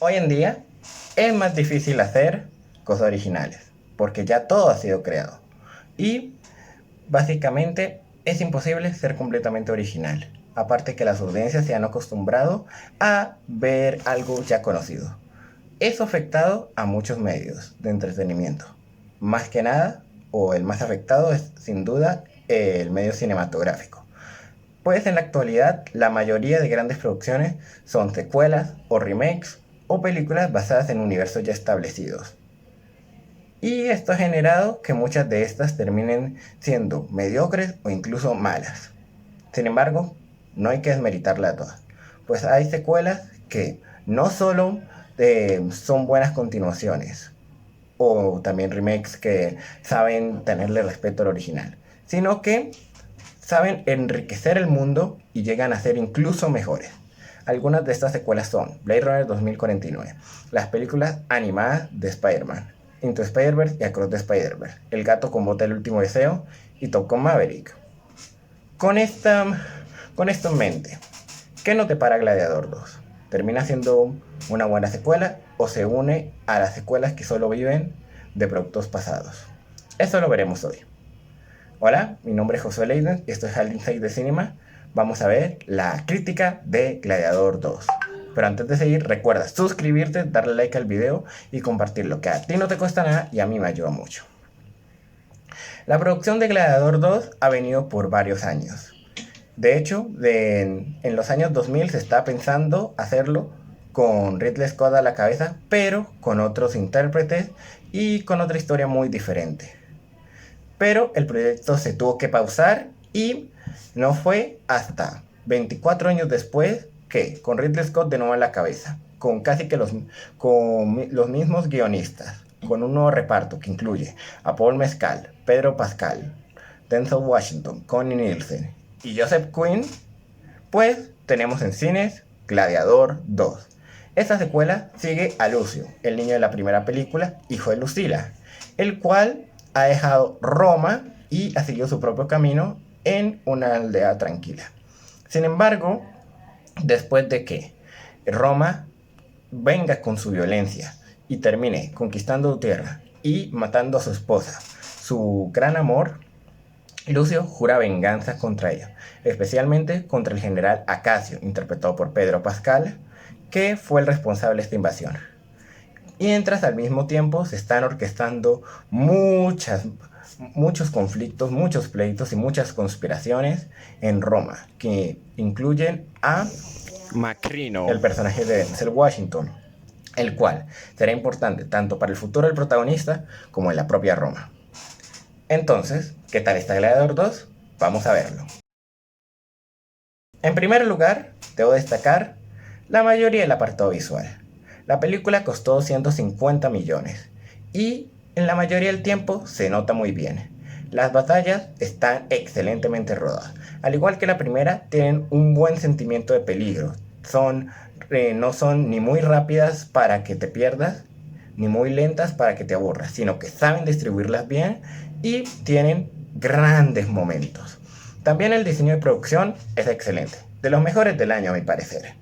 Hoy en día es más difícil hacer cosas originales, porque ya todo ha sido creado. Y básicamente es imposible ser completamente original. Aparte que las audiencias se han acostumbrado a ver algo ya conocido. Eso ha afectado a muchos medios de entretenimiento. Más que nada, o el más afectado es sin duda el medio cinematográfico. Pues en la actualidad la mayoría de grandes producciones son secuelas o remakes o películas basadas en universos ya establecidos. Y esto ha generado que muchas de estas terminen siendo mediocres o incluso malas. Sin embargo, no hay que desmeritarlas todas, pues hay secuelas que no solo son buenas continuaciones, o también remakes que saben tenerle respeto al original, sino que saben enriquecer el mundo y llegan a ser incluso mejores. Algunas de estas secuelas son Blade Runner 2049, las películas animadas de Spider-Man, Into Spider-Verse y Across the Spider-Verse, El gato con bota del último deseo y Top Gun Maverick. Con, esta, con esto en mente, ¿qué nos depara Gladiador 2? ¿Termina siendo una buena secuela o se une a las secuelas que solo viven de productos pasados? Eso lo veremos hoy. Hola, mi nombre es Josué Leiden y esto es Al Inside de Cinema. Vamos a ver la crítica de Gladiador 2. Pero antes de seguir, recuerda suscribirte, darle like al video y compartirlo, que a ti no te cuesta nada y a mí me ayuda mucho. La producción de Gladiador 2 ha venido por varios años. De hecho, en los años 2000 se está pensando hacerlo con Ridley Scott a la cabeza, pero con otros intérpretes y con otra historia muy diferente. Pero el proyecto se tuvo que pausar y no fue hasta 24 años después que, con Ridley Scott de nuevo a la cabeza, con casi que con los mismos guionistas, con un nuevo reparto que incluye a Paul Mescal, Pedro Pascal, Denzel Washington, Connie Nielsen y Joseph Quinn, pues tenemos en cines Gladiador 2. Esta secuela sigue a Lucio, el niño de la primera película, hijo de Lucila, el cual ha dejado Roma y ha seguido su propio camino en una aldea tranquila. Sin embargo, después de que Roma venga con su violencia y termine conquistando tierra y matando a su esposa, su gran amor, Lucio jura venganza contra ella, especialmente contra el general Acacio, interpretado por Pedro Pascal, que fue el responsable de esta invasión. Y mientras al mismo tiempo se están orquestando muchos conflictos, muchos pleitos y muchas conspiraciones en Roma, que incluyen a Macrino. el personaje de Denzel Washington, el cual será importante tanto para el futuro del protagonista como en la propia Roma. Entonces, ¿qué tal está Gladiador 2? Vamos a verlo. En primer lugar, debo destacar la mayoría del apartado visual. La película costó 150 millones y en la mayoría del tiempo se nota muy bien. Las batallas están excelentemente rodadas. Al igual que la primera, tienen un buen sentimiento de peligro. No son ni muy rápidas para que te pierdas, ni muy lentas para que te aburras, sino que saben distribuirlas bien y tienen grandes momentos. También el diseño de producción es excelente, de los mejores del año a mi parecer.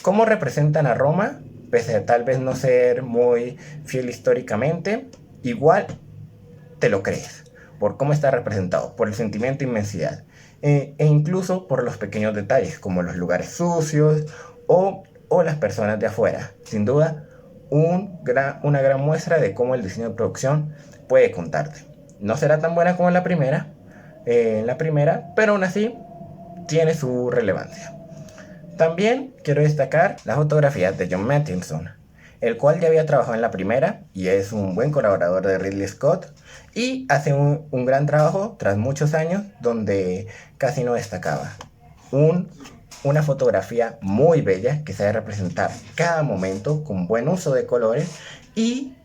¿Cómo representan a Roma? Pese a tal vez no ser muy fiel históricamente, igual te lo crees, por cómo está representado, por el sentimiento de inmensidad, e incluso por los pequeños detalles, como los lugares sucios o las personas de afuera. Sin duda, una gran muestra de cómo el diseño de producción puede contarte. No será tan buena como en la primera, pero aún así tiene su relevancia. También quiero destacar la fotografía de John Mathieson, el cual ya había trabajado en la primera y es un buen colaborador de Ridley Scott y hace un gran trabajo tras muchos años donde casi no destacaba. Una fotografía muy bella que sabe representar cada momento con buen uso de colores y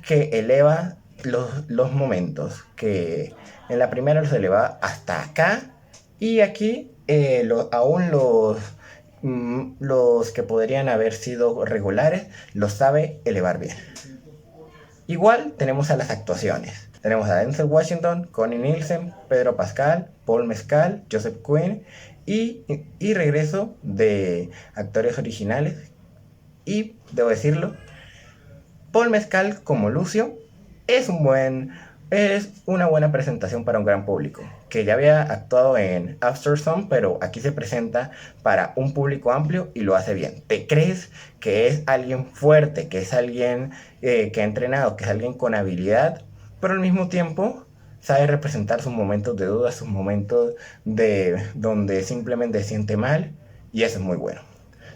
que eleva los momentos, que en la primera los eleva hasta acá y aquí aún los que podrían haber sido regulares los sabe elevar bien. Igual tenemos a las actuaciones. Tenemos a Denzel Washington, Connie Nielsen, Pedro Pascal, Paul Mescal, Joseph Quinn y regreso de actores originales Y, debo decirlo, Paul Mescal como Lucio es una buena presentación para un gran público, que ya había actuado en After Sun, pero aquí se presenta para un público amplio y lo hace bien. Te crees que es alguien fuerte, que es alguien que ha entrenado, que es alguien con habilidad, pero al mismo tiempo sabe representar sus momentos de duda, sus momentos de donde simplemente siente mal, y eso es muy bueno.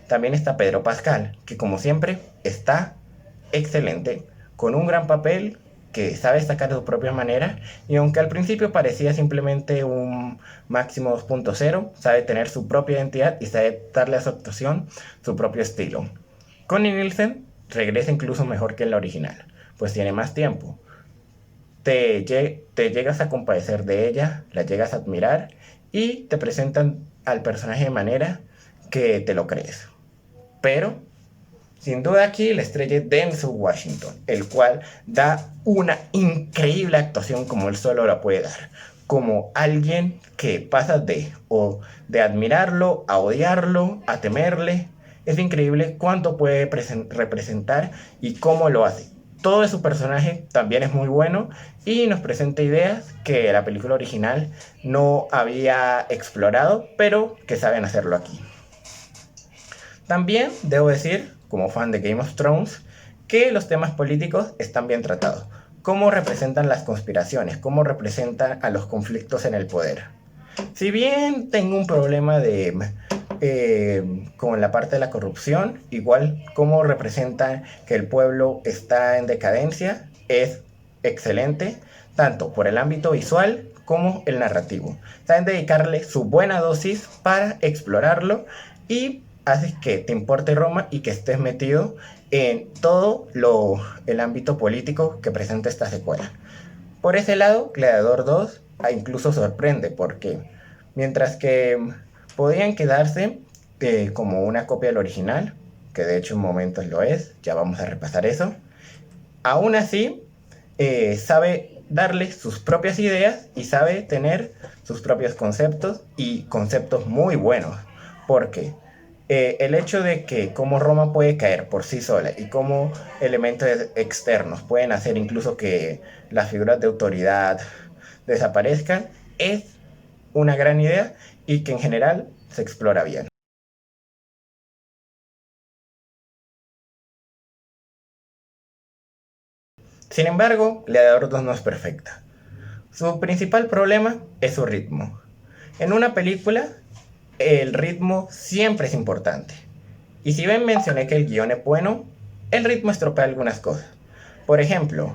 También está Pedro Pascal, que como siempre está excelente, con un gran papel, que sabe destacar de su propia manera, y aunque al principio parecía simplemente un Máximo 2.0, sabe tener su propia identidad y sabe darle a su actuación su propio estilo. Connie Nielsen regresa incluso mejor que en la original, pues tiene más tiempo. Te llegas a compadecer de ella, la llegas a admirar y te presentan al personaje de manera que te lo crees. Pero sin duda aquí la estrella es Denzel Washington, el cual da una increíble actuación como él solo la puede dar. Como alguien que pasa de admirarlo, a odiarlo, a temerle. Es increíble cuánto puede representar y cómo lo hace. Todo de su personaje también es muy bueno y nos presenta ideas que la película original no había explorado, pero que saben hacerlo aquí. También debo decir, como fan de Game of Thrones, que los temas políticos están bien tratados. Cómo representan las conspiraciones, cómo representan a los conflictos en el poder. Si bien tengo un problema con la parte de la corrupción, igual cómo representan que el pueblo está en decadencia es excelente, tanto por el ámbito visual como el narrativo. Saben dedicarle su buena dosis para explorarlo y haces que te importe Roma y que estés metido en todo el ámbito político que presenta esta secuela. Por ese lado, Gladiador 2 incluso sorprende porque mientras que podían quedarse como una copia del original, que de hecho en momentos lo es, ya vamos a repasar eso, aún así sabe darle sus propias ideas y sabe tener sus propios conceptos y conceptos muy buenos, porque el hecho de que cómo Roma puede caer por sí sola y cómo elementos externos pueden hacer incluso que las figuras de autoridad desaparezcan es una gran idea y que en general se explora bien. Sin embargo, Gladiador 2 no es perfecta. Su principal problema es su ritmo. En una película, el ritmo siempre es importante. Y si bien mencioné que el guión es bueno, el ritmo estropea algunas cosas. Por ejemplo,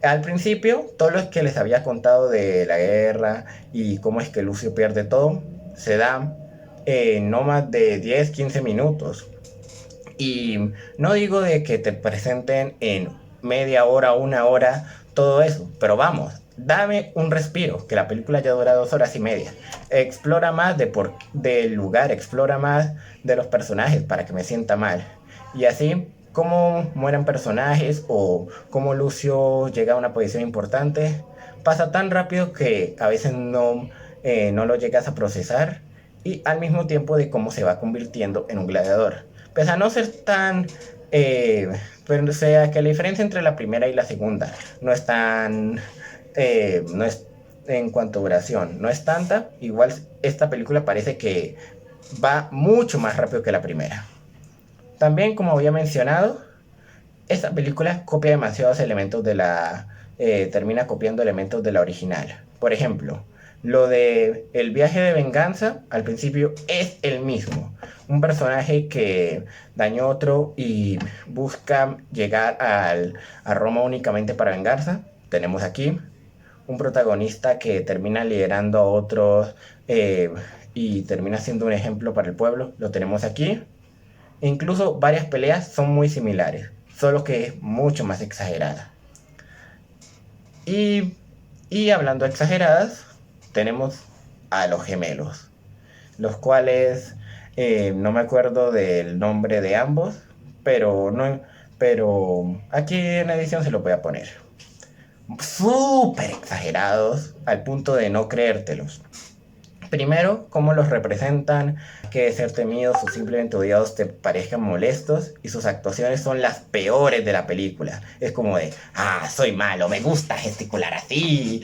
al principio, todo lo que les había contado de la guerra y cómo es que Lucio pierde todo, se da no más de 10-15 minutos. Y no digo de que te presenten en media hora, una hora, todo eso, pero vamos, dame un respiro, que la película ya dura 2 horas y media. Explora más del lugar, explora más de los personajes para que me sienta mal. Y así, cómo mueren personajes o cómo Lucio llega a una posición importante, pasa tan rápido que a veces no lo llegas a procesar. Y al mismo tiempo de cómo se va convirtiendo en un gladiador. Pese a no ser tan... pero o sea, que la diferencia entre la primera y la segunda no es tan... no es en cuanto a duración, no es tanta. Igual esta película parece que va mucho más rápido que la primera. También, como había mencionado, esta película copia demasiados elementos de la... termina copiando elementos de la original. Por ejemplo, lo de el viaje de venganza al principio es el mismo. Un personaje que dañó a otro y busca llegar a Roma únicamente para vengarse. Tenemos aquí un protagonista que termina liderando a otros y termina siendo un ejemplo para el pueblo. Lo tenemos aquí. Incluso varias peleas son muy similares, solo que es mucho más exagerada. Y hablando de exageradas, tenemos a los gemelos, los cuales no me acuerdo del nombre de ambos, pero aquí en la edición se lo voy a poner. Súper exagerados al punto de no creértelos. Primero, cómo los representan, que ser temidos o simplemente odiados te parezcan molestos, y sus actuaciones son las peores de la película. Es como de, soy malo, me gusta gesticular así,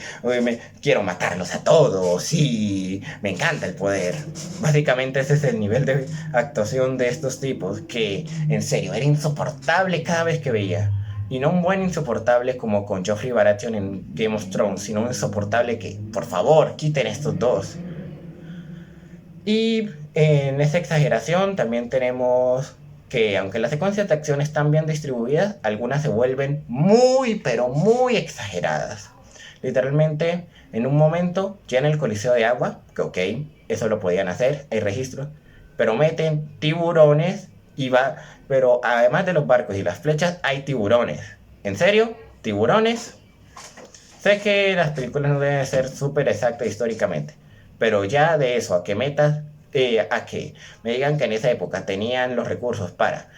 quiero matarlos a todos, sí, me encanta el poder. Básicamente ese es el nivel de actuación de estos tipos, que en serio era insoportable cada vez que veía. Y no un buen insoportable como con Joffrey Baratheon en Game of Thrones, sino un insoportable que, por favor, quiten estos dos. Y en esa exageración también tenemos que, aunque las secuencias de acción están bien distribuidas, algunas se vuelven muy, pero muy exageradas. Literalmente, en un momento llena el coliseo de agua, que ok, eso lo podían hacer, hay registros, pero meten tiburones y va, pero además de los barcos y las flechas, hay tiburones. ¿En serio? ¿Tiburones? Sé que las películas no deben ser súper exactas históricamente, pero ya de eso a que metas, a que me digan que en esa época tenían los recursos para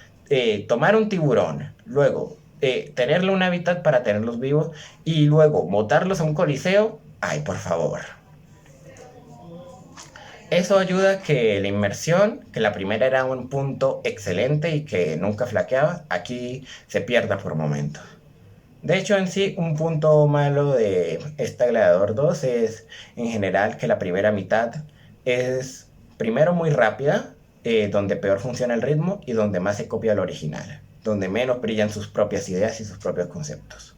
tomar un tiburón, luego tenerle un hábitat para tenerlos vivos y luego botarlos a un coliseo, ay, por favor. Eso ayuda a que la inmersión, que la primera era un punto excelente y que nunca flaqueaba, aquí se pierda por momentos. De hecho, en sí, un punto malo de esta Gladiador 2 es, en general, que la primera mitad es, primero, muy rápida, donde peor funciona el ritmo y donde más se copia el original, donde menos brillan sus propias ideas y sus propios conceptos.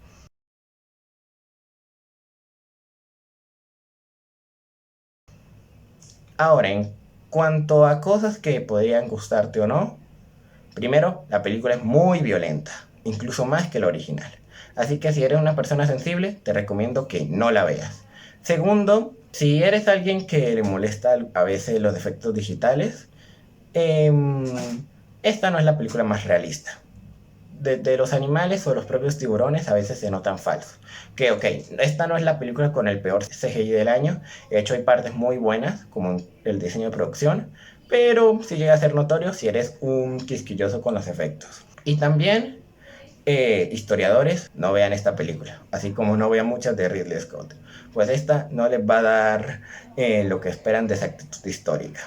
Ahora, en cuanto a cosas que podrían gustarte o no, primero, la película es muy violenta, incluso más que la original. Así que si eres una persona sensible, te recomiendo que no la veas. Segundo, si eres alguien que le molesta a veces los efectos digitales, eh, esta no es la película más realista. De los animales o los propios tiburones a veces se notan falsos. Que ok, esta no es la película con el peor CGI del año. De hecho hay partes muy buenas, como el diseño de producción, pero sí llega a ser notorio si eres un quisquilloso con los efectos. Y también historiadores no vean esta película, así como no vean muchas de Ridley Scott, pues esta no les va a dar lo que esperan de exactitud histórica.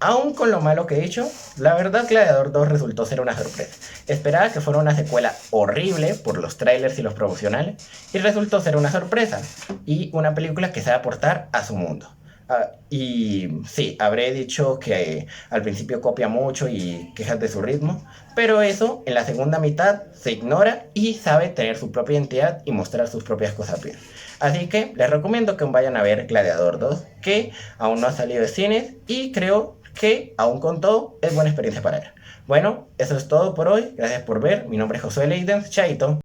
Aún con lo malo que he dicho, la verdad Gladiador 2 resultó ser una sorpresa. Esperaba que fuera una secuela horrible por los trailers y los promocionales, y resultó ser una sorpresa, y una película que sabe aportar a su mundo. Y sí, habré dicho que al principio copia mucho y quejas de su ritmo, pero eso en la segunda mitad se ignora y sabe tener su propia identidad y mostrar sus propias cosas bien. Así que les recomiendo que vayan a ver Gladiador 2, que aún no ha salido de cines y creo que, aún con todo, es buena experiencia para él. Bueno, eso es todo por hoy. Gracias por ver. Mi nombre es Josué Leiden. Chaito.